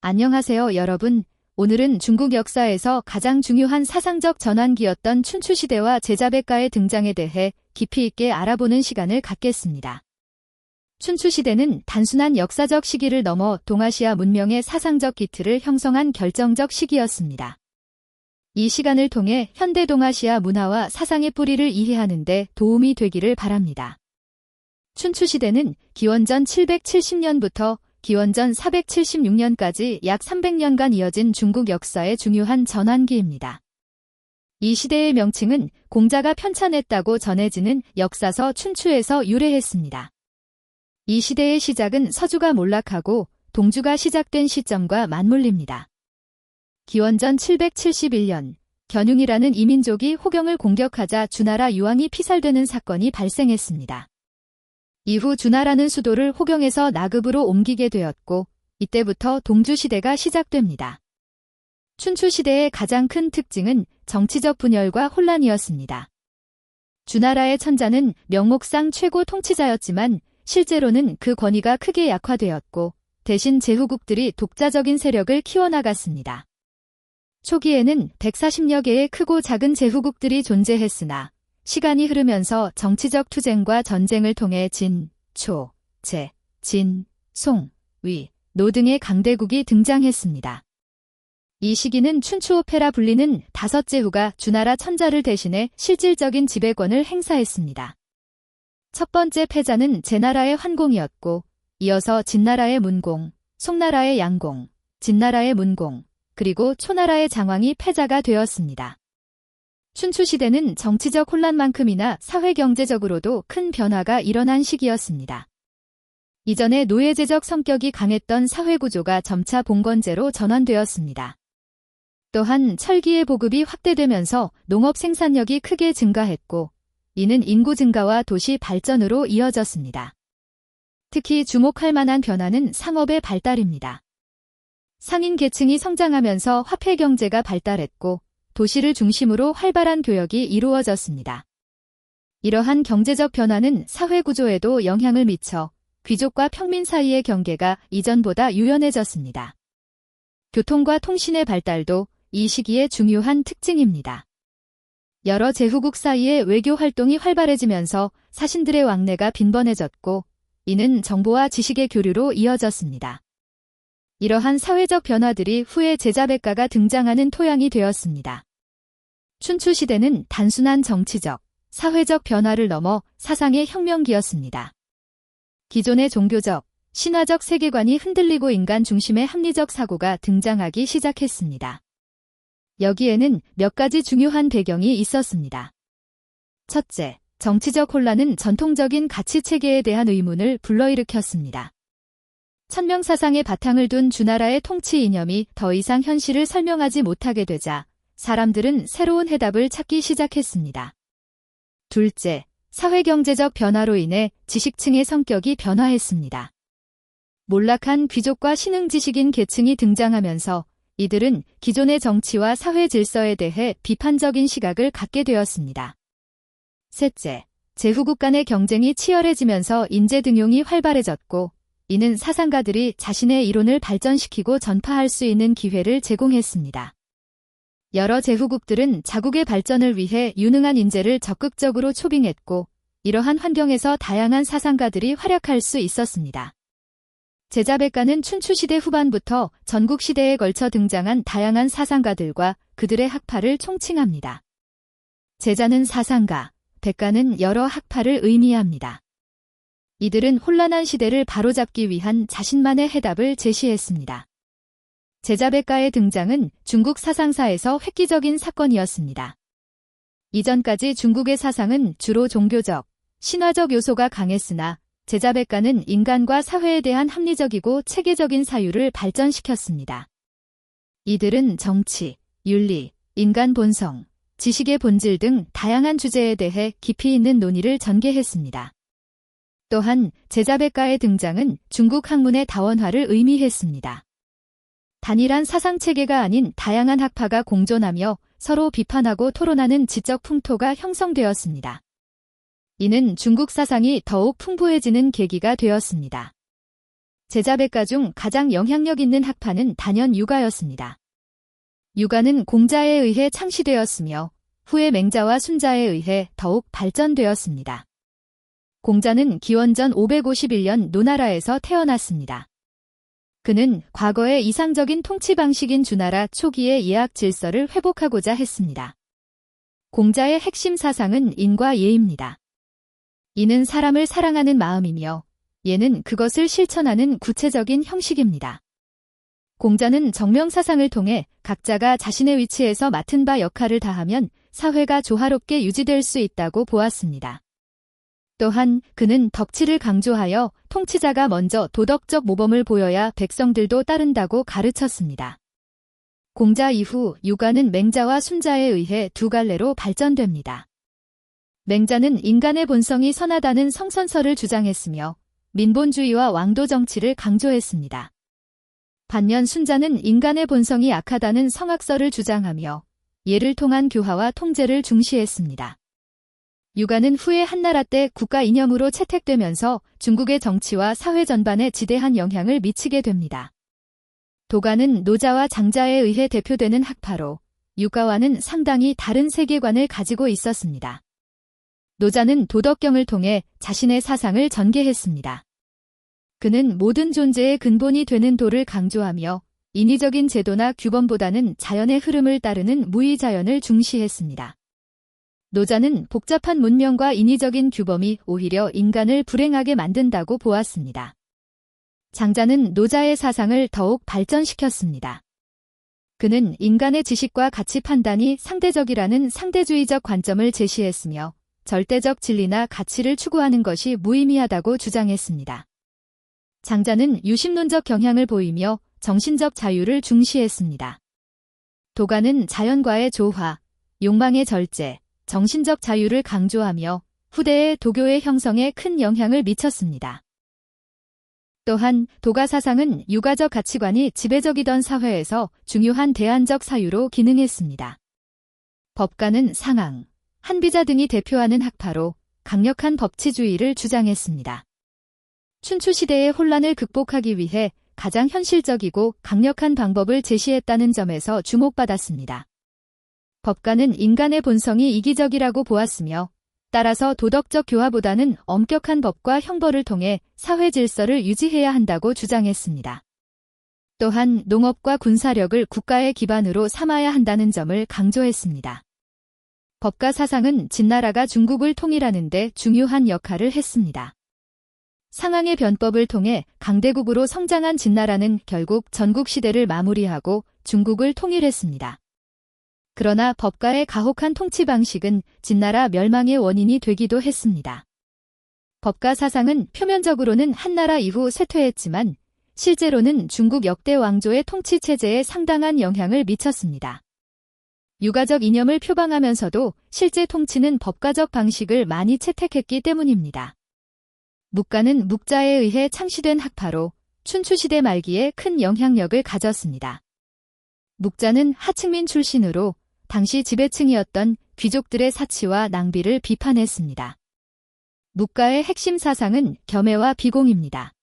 안녕하세요, 여러분. 오늘은 중국 역사에서 가장 중요한 사상적 전환기였던 춘추시대와 제자백가의 등장에 대해 깊이 있게 알아보는 시간을 갖겠습니다. 춘추시대는 단순한 역사적 시기를 넘어 동아시아 문명의 사상적 기틀을 형성한 결정적 시기였습니다. 이 시간을 통해 현대 동아시아 문화와 사상의 뿌리를 이해하는 데 도움이 되기를 바랍니다. 춘추시대는 기원전 770년부터 기원전 476년까지 약 300년간 이어진 중국 역사의 중요한 전환기입니다. 이 시대의 명칭은 공자가 편찬했다고 전해지는 역사서 춘추에서 유래했습니다. 이 시대의 시작은 서주가 몰락하고 동주가 시작된 시점과 맞물립니다. 기원전 771년, 견융이라는 이민족이 호경을 공격하자 주나라 유왕이 피살되는 사건이 발생했습니다. 이후 주나라는 수도를 호경에서 나급으로 옮기게 되었고 이때부터 동주시대가 시작됩니다. 춘추시대의 가장 큰 특징은 정치적 분열과 혼란이었습니다. 주나라의 천자는 명목상 최고 통치자였지만 실제로는 그 권위가 크게 약화되었고 대신 제후국들이 독자적인 세력을 키워나갔습니다. 초기에는 140여 개의 크고 작은 제후국들이 존재했으나 시간이 흐르면서 정치적 투쟁과 전쟁을 통해 진, 초, 제, 진, 송, 위, 노 등의 강대국이 등장했습니다. 이 시기는 춘추오패라 불리는 다섯 제후가 주나라 천자를 대신해 실질적인 지배권을 행사했습니다. 첫 번째 패자는 제나라의 환공이었고 이어서 진나라의 문공, 송나라의 양공, 진나라의 문공, 그리고 초나라의 장왕이 패자가 되었습니다. 춘추시대는 정치적 혼란만큼이나 사회경제적으로도 큰 변화가 일어난 시기였습니다. 이전에 노예제적 성격이 강했던 사회구조가 점차 봉건제로 전환되었습니다. 또한 철기의 보급이 확대되면서 농업 생산력이 크게 증가했고 이는 인구 증가와 도시 발전으로 이어졌습니다. 특히 주목할 만한 변화는 상업의 발달입니다. 상인 계층이 성장하면서 화폐 경제가 발달했고 도시를 중심으로 활발한 교역이 이루어졌습니다. 이러한 경제적 변화는 사회 구조에도 영향을 미쳐 귀족과 평민 사이의 경계가 이전보다 유연해졌습니다. 교통과 통신의 발달도 이 시기의 중요한 특징입니다. 여러 제후국 사이의 외교 활동이 활발해지면서 사신들의 왕래가 빈번해졌고 이는 정보와 지식의 교류로 이어졌습니다. 이러한 사회적 변화들이 후에 제자백가가 등장하는 토양이 되었습니다. 춘추시대는 단순한 정치적, 사회적 변화를 넘어 사상의 혁명기였습니다. 기존의 종교적, 신화적 세계관이 흔들리고 인간 중심의 합리적 사고가 등장하기 시작했습니다. 여기에는 몇 가지 중요한 배경이 있었습니다. 첫째, 정치적 혼란은 전통적인 가치체계에 대한 의문을 불러일으켰습니다. 천명사상의 바탕을 둔 주나라의 통치 이념이 더 이상 현실을 설명하지 못하게 되자 사람들은 새로운 해답을 찾기 시작했습니다. 둘째, 사회경제적 변화로 인해 지식층의 성격이 변화했습니다. 몰락한 귀족과 신흥지식인 계층이 등장하면서 이들은 기존의 정치와 사회 질서에 대해 비판적인 시각을 갖게 되었습니다. 셋째, 제후국 간의 경쟁이 치열해지면서 인재 등용이 활발해졌고 이는 사상가들이 자신의 이론을 발전시키고 전파할 수 있는 기회를 제공했습니다. 여러 제후국들은 자국의 발전을 위해 유능한 인재를 적극적으로 초빙했고 이러한 환경에서 다양한 사상가들이 활약할 수 있었습니다. 제자백가는 춘추시대 후반부터 전국시대에 걸쳐 등장한 다양한 사상가들과 그들의 학파를 총칭합니다. 제자는 사상가, 백가는 여러 학파를 의미합니다. 이들은 혼란한 시대를 바로잡기 위한 자신만의 해답을 제시했습니다. 제자백가의 등장은 중국 사상사에서 획기적인 사건이었습니다. 이전까지 중국의 사상은 주로 종교적, 신화적 요소가 강했으나 제자백가는 인간과 사회에 대한 합리적이고 체계적인 사유를 발전시켰습니다. 이들은 정치, 윤리, 인간 본성, 지식의 본질 등 다양한 주제에 대해 깊이 있는 논의를 전개했습니다. 또한 제자백가의 등장은 중국 학문의 다원화를 의미했습니다. 단일한 사상체계가 아닌 다양한 학파가 공존하며 서로 비판하고 토론하는 지적 풍토가 형성되었습니다. 이는 중국 사상이 더욱 풍부해지는 계기가 되었습니다. 제자백가 중 가장 영향력 있는 학파는 단연 유가였습니다. 유가는 공자에 의해 창시되었으며 후에 맹자와 순자에 의해 더욱 발전되었습니다. 공자는 기원전 551년 노나라에서 태어났습니다. 그는 과거의 이상적인 통치 방식인 주나라 초기의 예악 질서를 회복하고자 했습니다. 공자의 핵심 사상은 인과 예입니다. 이는 사람을 사랑하는 마음이며 예는 그것을 실천하는 구체적인 형식입니다. 공자는 정명사상을 통해 각자가 자신의 위치에서 맡은 바 역할을 다하면 사회가 조화롭게 유지될 수 있다고 보았습니다. 또한 그는 덕치를 강조하여 통치자가 먼저 도덕적 모범을 보여야 백성들도 따른다고 가르쳤습니다. 공자 이후 유가는 맹자와 순자에 의해 두 갈래로 발전됩니다. 맹자는 인간의 본성이 선하다는 성선설을 주장했으며 민본주의와 왕도 정치를 강조했습니다. 반면 순자는 인간의 본성이 악하다는 성악설을 주장하며 예를 통한 교화와 통제를 중시했습니다. 유가는 후에 한나라 때 국가 이념으로 채택되면서 중국의 정치와 사회 전반에 지대한 영향을 미치게 됩니다. 도가는 노자와 장자에 의해 대표되는 학파로 유가와는 상당히 다른 세계관을 가지고 있었습니다. 노자는 도덕경을 통해 자신의 사상을 전개했습니다. 그는 모든 존재의 근본이 되는 도를 강조하며 인위적인 제도나 규범보다는 자연의 흐름을 따르는 무의자연을 중시했습니다. 노자는 복잡한 문명과 인위적인 규범이 오히려 인간을 불행하게 만든다고 보았습니다. 장자는 노자의 사상을 더욱 발전시켰습니다. 그는 인간의 지식과 가치 판단이 상대적이라는 상대주의적 관점을 제시했으며 절대적 진리나 가치를 추구하는 것이 무의미하다고 주장했습니다. 장자는 유심론적 경향을 보이며 정신적 자유를 중시했습니다. 도가는 자연과의 조화, 욕망의 절제, 정신적 자유를 강조하며 후대의 도교의 형성에 큰 영향을 미쳤습니다. 또한 도가 사상은 유가적 가치관이 지배적이던 사회에서 중요한 대안적 사유로 기능했습니다. 법가는 상항, 한비자 등이 대표하는 학파로 강력한 법치주의를 주장했습니다. 춘추시대의 혼란을 극복하기 위해 가장 현실적이고 강력한 방법을 제시했다는 점에서 주목받았습니다. 법가는 인간의 본성이 이기적이라고 보았으며 따라서 도덕적 교화보다는 엄격한 법과 형벌을 통해 사회 질서를 유지해야 한다고 주장했습니다. 또한 농업과 군사력을 국가의 기반으로 삼아야 한다는 점을 강조했습니다. 법가 사상은 진나라가 중국을 통일하는 데 중요한 역할을 했습니다. 상항의 변법을 통해 강대국으로 성장한 진나라는 결국 전국시대를 마무리하고 중국을 통일했습니다. 그러나 법가의 가혹한 통치 방식은 진나라 멸망의 원인이 되기도 했습니다. 법가 사상은 표면적으로는 한나라 이후 쇠퇴했지만 실제로는 중국 역대 왕조의 통치 체제에 상당한 영향을 미쳤습니다. 유가적 이념을 표방하면서도 실제 통치는 법가적 방식을 많이 채택했기 때문입니다. 묵가는 묵자에 의해 창시된 학파로 춘추시대 말기에 큰 영향력을 가졌습니다. 묵자는 하층민 출신으로 당시 지배층이었던 귀족들의 사치와 낭비를 비판했습니다. 묵가의 핵심 사상은 겸해와 비공입니다.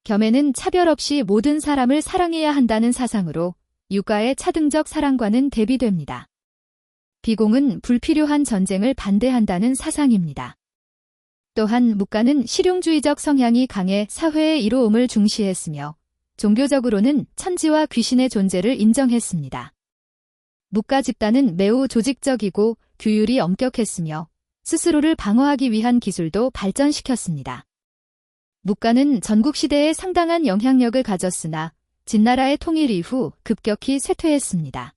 겸해는 차별 없이 모든 사람을 사랑해야 한다는 사상으로 유가의 차등적 사랑과는 대비됩니다. 비공은 불필요한 전쟁을 반대한다는 사상입니다. 또한 묵가는 실용주의적 성향이 강해 사회의 이로움을 중시했으며 종교적으로는 천지와 귀신의 존재를 인정했습니다. 묵가 집단은 매우 조직적이고 규율이 엄격했으며 스스로를 방어하기 위한 기술도 발전시켰습니다. 묵가는 전국시대에 상당한 영향력을 가졌으나 진나라의 통일 이후 급격히 쇠퇴했습니다.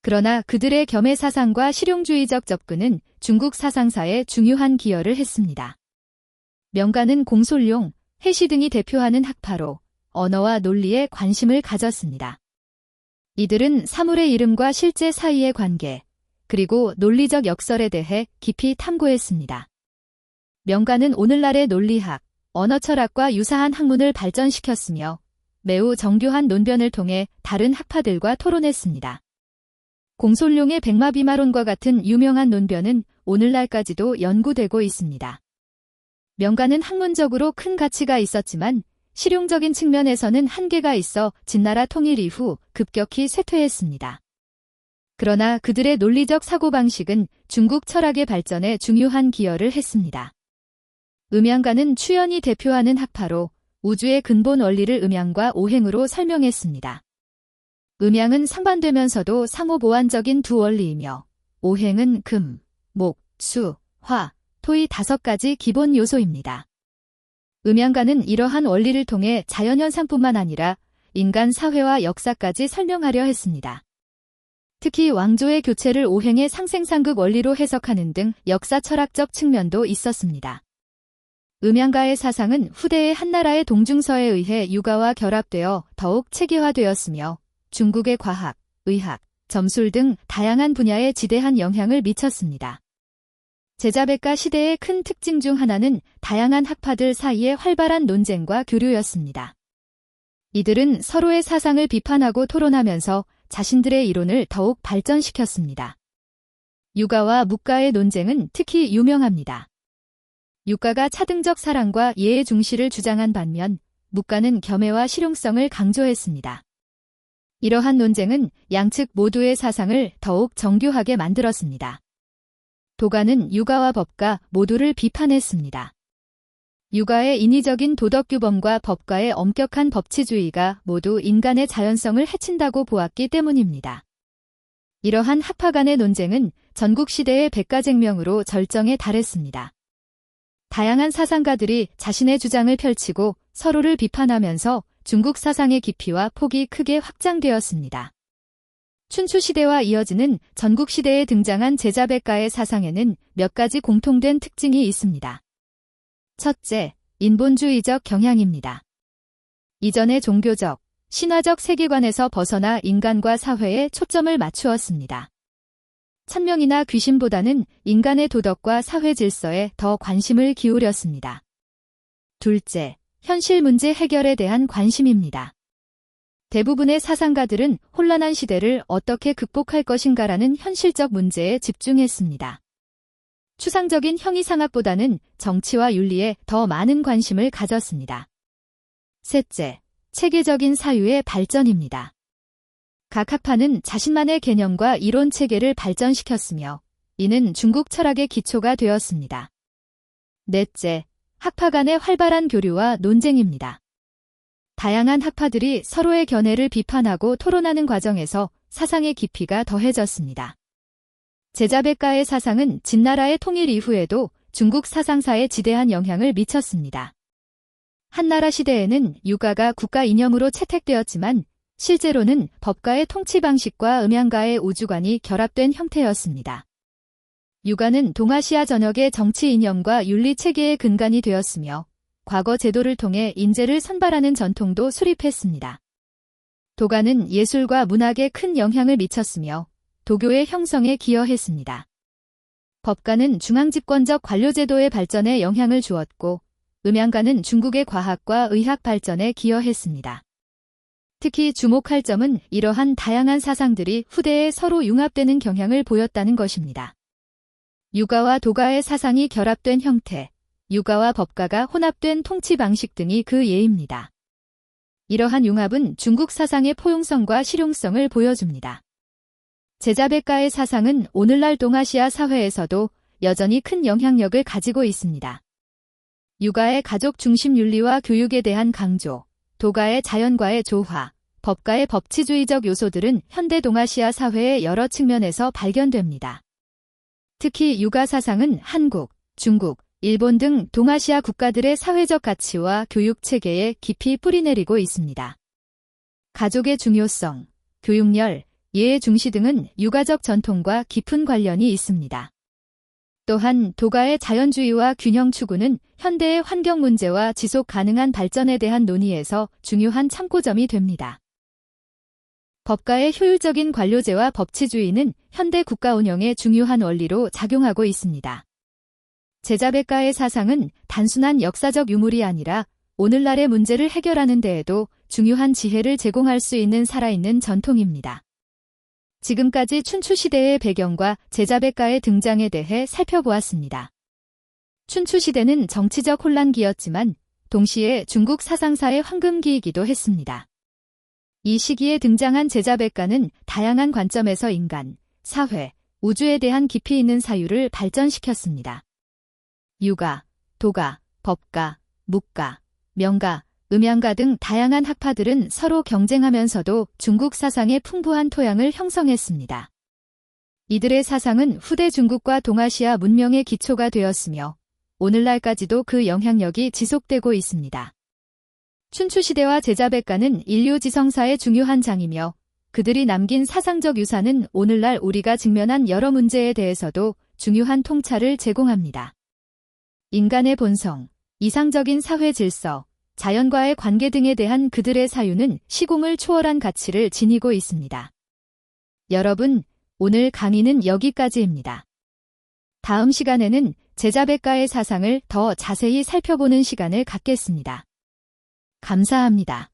그러나 그들의 겸해 사상과 실용주의적 접근은 중국 사상사에 중요한 기여를 했습니다. 명가는 공솔룡, 해시 등이 대표하는 학파로 언어와 논리에 관심을 가졌습니다. 이들은 사물의 이름과 실제 사이의 관계, 그리고 논리적 역설에 대해 깊이 탐구했습니다. 명가는 오늘날의 논리학, 언어철학과 유사한 학문을 발전시켰으며 매우 정교한 논변을 통해 다른 학파들과 토론했습니다. 공솔룡의 백마비마론과 같은 유명한 논변은 오늘날까지도 연구되고 있습니다. 명가는 학문적으로 큰 가치가 있었지만 실용적인 측면에서는 한계가 있어 진나라 통일 이후 급격히 쇠퇴했습니다. 그러나 그들의 논리적 사고방식은 중국 철학의 발전에 중요한 기여를 했습니다. 음양가는 추연이 대표하는 학파로 우주의 근본 원리를 음양과 오행으로 설명했습니다. 음양은 상반되면서도 상호보완적인 두 원리이며 오행은 금, 목, 수, 화, 토의 5가지 기본 요소입니다. 음양가는 이러한 원리를 통해 자연현상뿐만 아니라 인간 사회와 역사까지 설명하려 했습니다. 특히 왕조의 교체를 오행의 상생상극 원리로 해석하는 등 역사 철학적 측면도 있었습니다. 음양가의 사상은 후대의 한나라의 동중서에 의해 유가와 결합되어 더욱 체계화되었으며 중국의 과학, 의학, 점술 등 다양한 분야에 지대한 영향을 미쳤습니다. 제자백가 시대의 큰 특징 중 하나는 다양한 학파들 사이의 활발한 논쟁과 교류였습니다. 이들은 서로의 사상을 비판하고 토론하면서 자신들의 이론을 더욱 발전시켰습니다. 유가와 묵가의 논쟁은 특히 유명합니다. 유가가 차등적 사랑과 예의 중시를 주장한 반면 묵가는 겸해와 실용성을 강조했습니다. 이러한 논쟁은 양측 모두의 사상을 더욱 정교하게 만들었습니다. 도가는 유가와 법가 모두를 비판했습니다. 유가의 인위적인 도덕규범과 법가의 엄격한 법치주의가 모두 인간의 자연성을 해친다고 보았기 때문입니다. 이러한 학파 간의 논쟁은 전국시대의 백가쟁명으로 절정에 달했습니다. 다양한 사상가들이 자신의 주장을 펼치고 서로를 비판하면서 중국 사상의 깊이와 폭이 크게 확장되었습니다. 춘추시대와 이어지는 전국시대에 등장한 제자백가의 사상에는 몇 가지 공통된 특징이 있습니다. 첫째, 인본주의적 경향입니다. 이전의 종교적, 신화적 세계관에서 벗어나 인간과 사회에 초점을 맞추었습니다. 천명이나 귀신보다는 인간의 도덕과 사회 질서에 더 관심을 기울였습니다. 둘째, 현실 문제 해결에 대한 관심입니다. 대부분의 사상가들은 혼란한 시대를 어떻게 극복할 것인가라는 현실적 문제에 집중했습니다. 추상적인 형이상학보다는 정치와 윤리에 더 많은 관심을 가졌습니다. 셋째, 체계적인 사유의 발전입니다. 각 학파는 자신만의 개념과 이론 체계를 발전시켰으며 이는 중국 철학의 기초가 되었습니다. 넷째, 학파 간의 활발한 교류와 논쟁입니다. 다양한 학파들이 서로의 견해를 비판하고 토론하는 과정에서 사상의 깊이가 더해졌습니다. 제자백가의 사상은 진나라의 통일 이후에도 중국 사상사에 지대한 영향을 미쳤습니다. 한나라 시대에는 유가가 국가 이념으로 채택되었지만 실제로는 법가의 통치 방식과 음양가의 우주관이 결합된 형태였습니다. 유가는 동아시아 전역의 정치 이념과 윤리 체계의 근간이 되었으며 과거 제도를 통해 인재를 선발하는 전통도 수립했습니다. 도가는 예술과 문학에 큰 영향을 미쳤으며 도교의 형성에 기여했습니다. 법가는 중앙집권적 관료제도의 발전에 영향을 주었고 음양가는 중국의 과학과 의학 발전에 기여했습니다. 특히 주목할 점은 이러한 다양한 사상들이 후대에 서로 융합되는 경향을 보였다는 것입니다. 유가와 도가의 사상이 결합된 형태, 유가와 법가가 혼합된 통치 방식 등이 그 예입니다. 이러한 융합은 중국 사상의 포용성과 실용성을 보여줍니다. 제자백가의 사상은 오늘날 동아시아 사회에서도 여전히 큰 영향력을 가지고 있습니다. 유가의 가족 중심 윤리와 교육에 대한 강조, 도가의 자연과의 조화, 법가의 법치주의적 요소들은 현대 동아시아 사회의 여러 측면에서 발견됩니다. 특히 유가 사상은 한국, 중국, 일본 등 동아시아 국가들의 사회적 가치와 교육 체계에 깊이 뿌리내리고 있습니다. 가족의 중요성, 교육열, 예의 중시 등은 유가적 전통과 깊은 관련이 있습니다. 또한 도가의 자연주의와 균형 추구는 현대의 환경 문제와 지속 가능한 발전에 대한 논의에서 중요한 참고점이 됩니다. 법가의 효율적인 관료제와 법치주의는 현대 국가 운영의 중요한 원리로 작용하고 있습니다. 제자백가의 사상은 단순한 역사적 유물이 아니라 오늘날의 문제를 해결하는 데에도 중요한 지혜를 제공할 수 있는 살아있는 전통입니다. 지금까지 춘추시대의 배경과 제자백가의 등장에 대해 살펴보았습니다. 춘추시대는 정치적 혼란기였지만 동시에 중국 사상사의 황금기이기도 했습니다. 이 시기에 등장한 제자백가는 다양한 관점에서 인간, 사회, 우주에 대한 깊이 있는 사유를 발전시켰습니다. 유가, 도가, 법가, 묵가, 명가, 음양가 등 다양한 학파들은 서로 경쟁하면서도 중국 사상의 풍부한 토양을 형성했습니다. 이들의 사상은 후대 중국과 동아시아 문명의 기초가 되었으며 오늘날까지도 그 영향력이 지속되고 있습니다. 춘추시대와 제자백가는 인류 지성사의 중요한 장이며 그들이 남긴 사상적 유산은 오늘날 우리가 직면한 여러 문제에 대해서도 중요한 통찰을 제공합니다. 인간의 본성, 이상적인 사회 질서, 자연과의 관계 등에 대한 그들의 사유는 시공을 초월한 가치를 지니고 있습니다. 여러분, 오늘 강의는 여기까지입니다. 다음 시간에는 제자백가의 사상을 더 자세히 살펴보는 시간을 갖겠습니다. 감사합니다.